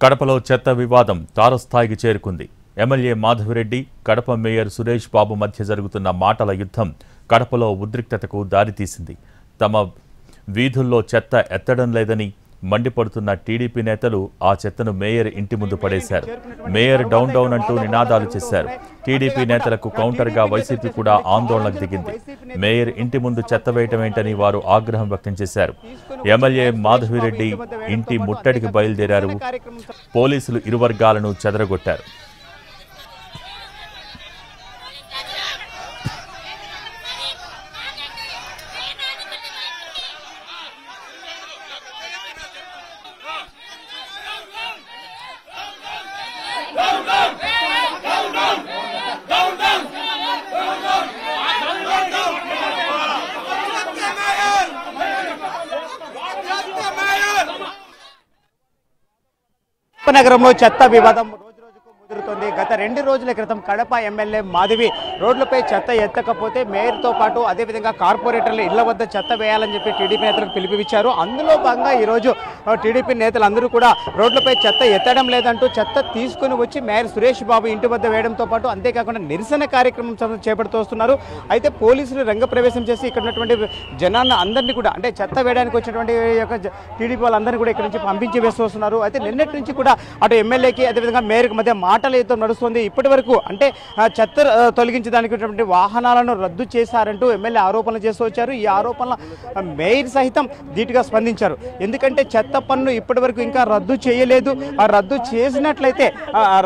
కడపలో చెత్త వివాదం తారస్థాయికి చేరుకుంది. ఎమ్మెల్యే మాధవిరెడ్డి, కడప మేయర్ సురేష్ బాబు మధ్య జరుగుతున్న మాటల యుద్ధం కడపలో ఉద్రిక్తతకు దారితీసింది. తమ వీధుల్లో చెత్త ఎత్తడం లేదని మండిపడుతున్న టీడీపీ నేతలు ఆ చెత్తను మేయర్ ఇంటి ముందు పడేశారు. మేయర్ డౌన్ డౌన్ అంటూ నినాదాలు చేశారు. టీడీపీ నేతలకు కౌంటర్గా వైసీపీ కూడా ఆందోళనకు దిగింది. మేయర్ ఇంటి ముందు చెత్త వేయటమేంటని వారు ఆగ్రహం వ్యక్తం చేశారు. ఎమ్మెల్యే మాధవిరెడ్డి ఇంటి ముట్టడికి బయలుదేరారు. పోలీసులు ఇరు వర్గాలను చెదరగొట్టారు. నగరంలో చెత్త వివాదం రోజుకు ముదురుతోంది. గత 2 రోజుల క్రితం కడప ఎమ్మెల్యే మాధవి రోడ్లపై చెత్త ఎత్తకపోతే మేయర్తో పాటు అదేవిధంగా కార్పొరేటర్లు ఇళ్ల వద్ద చెత్త వేయాలని చెప్పి టీడీపీ నేతలకు పిలుపునిచ్చారు. అందులో భాగంగా ఈరోజు టీడీపీ నేతలందరూ కూడా రోడ్లపై చెత్త ఎత్తడం లేదంటూ చెత్త తీసుకుని వచ్చి మేయర్ సురేష్ బాబు ఇంటి వద్ద వేయడంతో పాటు అంతేకాకుండా నిరసన కార్యక్రమం చేపడుతూ వస్తున్నారు. అయితే పోలీసులు రంగప్రవేశం చేసి ఇక్కడ ఉన్నటువంటి జనాన్ని అందరినీ కూడా అంటే చెత్త వేయడానికి వచ్చినటువంటి టీడీపీ వాళ్ళందరినీ కూడా ఇక్కడ నుంచి పంపించి వేస్తూ వస్తున్నారు. అయితే నిన్నటి నుంచి కూడా అటు ఎమ్మెల్యేకి అదేవిధంగా మేయర్కి మధ్య మాటల యుద్ధం నడుస్తుంది. ఇప్పటి వరకు అంటే చెత్త తొలగించడానికి వాహనాలను రద్దు చేశారంటూ ఎమ్మెల్యే ఆరోపణలు చేస్తూ వచ్చారు. ఈ ఆరోపణల మేయర్ సహితం ధీటుగా స్పందించారు. ఎందుకంటే చెత్త పన్ను ఇప్పటి వరకు ఇంకా రద్దు చేయలేదు. ఆ రద్దు చేసినట్లయితే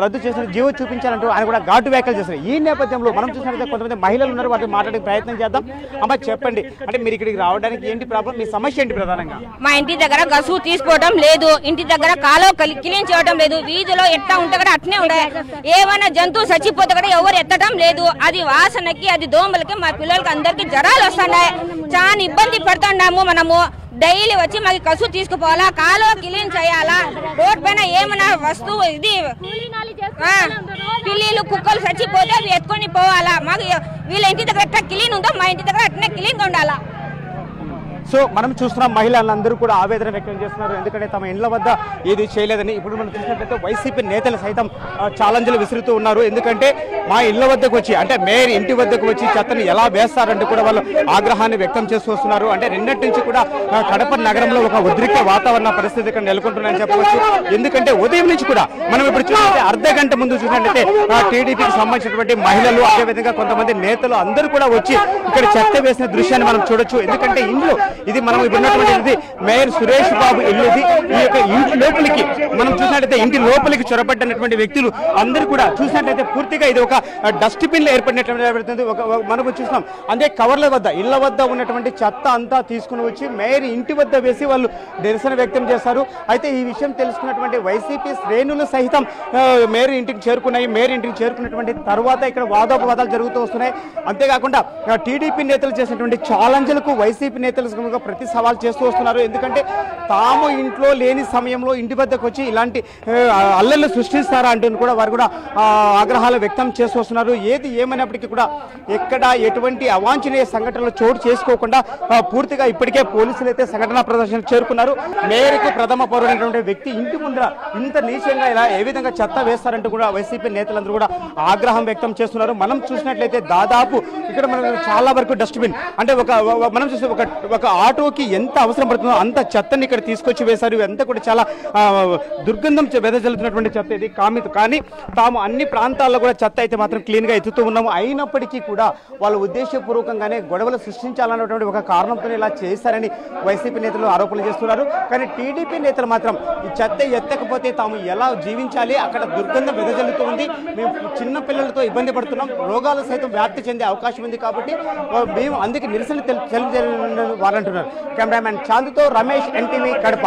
రద్దు చేసిన జీవో చూపించాలంటూ ఆయన కూడా ఘాటు వ్యాఖ్యలు చేశారు. ఈ నేపథ్యంలో మనం చూసినట్లయితే కొంతమంది మహిళలు ఉన్నారు, వాటిని మాట్లాడే ప్రయత్నం చేద్దాం. అమ్మ చెప్పండి, అంటే మీరు ఇక్కడికి రావడానికి ఏంటి ప్రాబ్లం, మీ సమస్య ఏంటి ప్రధానంగా? మా ఇంటి దగ్గర గసు తీసుకోవడం లేదు, ఇంటి దగ్గర కాలో క్లీన్ చేయడం లేదు, వీధిలో ఎట్లా ఉంటే కూడా అట్నే ఉండే, ఏమైనా జంతువు చచ్చిపోతే కూడా ఎవరు ఎత్తడం లేదు. అది వాసనకి అది దోమలకి మా పిల్లలకి అందరికి జ్వరాలు వస్తున్నాయి. చాలా ఇబ్బంది పడుతున్నాము. మనము డైలీ వచ్చి మాకు కసు తీసుకుపోవాలా, కాలువ క్లీన్ చేయాలా, రోడ్ పైన ఏమైనా వస్తువు ఇది పిల్లీలు కుక్కలు చచ్చిపోతే అవి ఎత్తుకొని పోవాలా. మాకు వీళ్ళ ఇంటి దగ్గర ఎట్లా క్లీన్ ఉందో మా ఇంటి దగ్గర అట్నే క్లీన్గా ఉండాలా. సో మనం చూస్తున్నాం మహిళలందరూ కూడా ఆవేదన వ్యక్తం చేస్తున్నారు. ఎందుకంటే తమ ఇండ్ల వద్ద ఏది చేయలేదని. ఇప్పుడు మనం చూసినట్లయితే వైసీపీ నేతలు సైతం ఛాలెంజ్లు విసురుతూ ఉన్నారు. ఎందుకంటే మా ఇళ్ల వద్దకు వచ్చి అంటే మేయర్ ఇంటి వద్దకు వచ్చి చెత్తను ఎలా వేస్తారంటూ కూడా వాళ్ళు ఆగ్రహాన్ని వ్యక్తం చేస్తూ వస్తున్నారు. అంటే నిన్నటి నుంచి కూడా కడప నగరంలో ఒక ఉద్రిక్త వాతావరణ పరిస్థితి ఇక్కడ నెలకొంటుందని చెప్పవచ్చు. ఎందుకంటే ఉదయం నుంచి కూడా మనం ఇప్పుడు చూసినట్లయితే అర్ధగంట ముందు చూసినట్లయితే టీడీపీకి సంబంధించినటువంటి మహిళలు అదేవిధంగా కొంతమంది నేతలు అందరూ కూడా వచ్చి ఇక్కడ చెత్త వేసిన దృశ్యాన్ని మనం చూడొచ్చు. ఎందుకంటే ఇంట్లో ఇది మనం ఉన్నటువంటి మేయర్ సురేష్ బాబు ఇల్లు. ఈ యొక్క ఇంటి లోపలికి మనం చూసినట్లయితే ఇంటి లోపలికి చొరబడ్డటువంటి వ్యక్తులు అందరూ కూడా చూసినట్లయితే పూర్తిగా ఇది ఒక డస్ట్బిన్ ఏర్పడినటువంటి మనకు చూస్తాం. అంతే కవర్ల వద్ద ఇళ్ల వద్ద ఉన్నటువంటి చెత్త అంతా తీసుకుని వచ్చి మేయర్ ఇంటి వద్ద వేసి వాళ్ళు నిరసన వ్యక్తం చేస్తారు. అయితే ఈ విషయం తెలుసుకున్నటువంటి వైసీపీ శ్రేణులు సహితం మేయర్ ఇంటికి చేరుకున్నాయి. మేయర్ ఇంటికి చేరుకున్నటువంటి తర్వాత ఇక్కడ వాదోపవాదాలు జరుగుతూ వస్తున్నాయి. అంతేకాకుండా టీడీపీ నేతలు చేసినటువంటి ఛాలెంజ్లకు వైసీపీ నేతలు ప్రతి సవాల్ చేస్తూ వస్తున్నారు. ఎందుకంటే తాము ఇంట్లో లేని సమయంలో ఇంటి వద్దకు వచ్చి ఇలాంటి అల్లర్లు సృష్టిస్తారా అంటూ కూడా వారు కూడా ఆగ్రహాలు వ్యక్తం చేస్తూ వస్తున్నారు. ఏది ఏమైనప్పటికీ కూడా ఎక్కడ ఎటువంటి అవాంఛనీయ సంఘటనలు చోటు చేసుకోకుండా పూర్తిగా ఇప్పటికే పోలీసులు అయితే సంఘటనా ప్రదర్శన చేరుకున్నారు. మేయర్కు ప్రథమ పౌరుడైనటువంటి వ్యక్తి ఇంటి ముందర ఇంత నీచంగా ఇలా ఏ విధంగా చెత్త వేస్తారంటూ కూడా వైసీపీ నేతలందరూ కూడా ఆగ్రహం వ్యక్తం చేస్తున్నారు. మనం చూసినట్లయితే దాదాపు ఇక్కడ మనకు చాలా వరకు డస్ట్బిన్ అంటే మనం చూస్తే ఒక ఆటోకి ఎంత అవసరం పడుతుందో అంత చెత్తని ఇక్కడ తీసుకొచ్చి వేశారు. ఇవంతా కూడా చాలా దుర్గంధం వెదజల్లుతున్నటువంటి చెత్త ఇది కానీ తాము అన్ని ప్రాంతాల్లో కూడా చెత్త అయితే మాత్రం క్లీన్గా ఎత్తుతూ ఉన్నాము. అయినప్పటికీ కూడా వాళ్ళు ఉద్దేశపూర్వకంగానే గొడవలు సృష్టించాలన్నటువంటి ఒక కారణంతో ఇలా చేశారని వైసీపీ నేతలు ఆరోపణలు చేస్తున్నారు. కానీ టీడీపీ నేతలు మాత్రం ఈ చెత్త ఎత్తకపోతే తాము ఎలా జీవించాలి, అక్కడ దుర్గంధం వెదజల్లుతూ ఉంది, మేము చిన్న పిల్లలతో ఇబ్బంది పడుతున్నాం, రోగాలు సైతం వ్యాప్తి చెందే అవకాశం ఉంది కాబట్టి మేము అందుకే నిరసన తెలియజేయాలని వారంటున్నారు. కెమెరామ్యాన్ చాందుతో రమేష్, ఎన్టీవీ, కడప.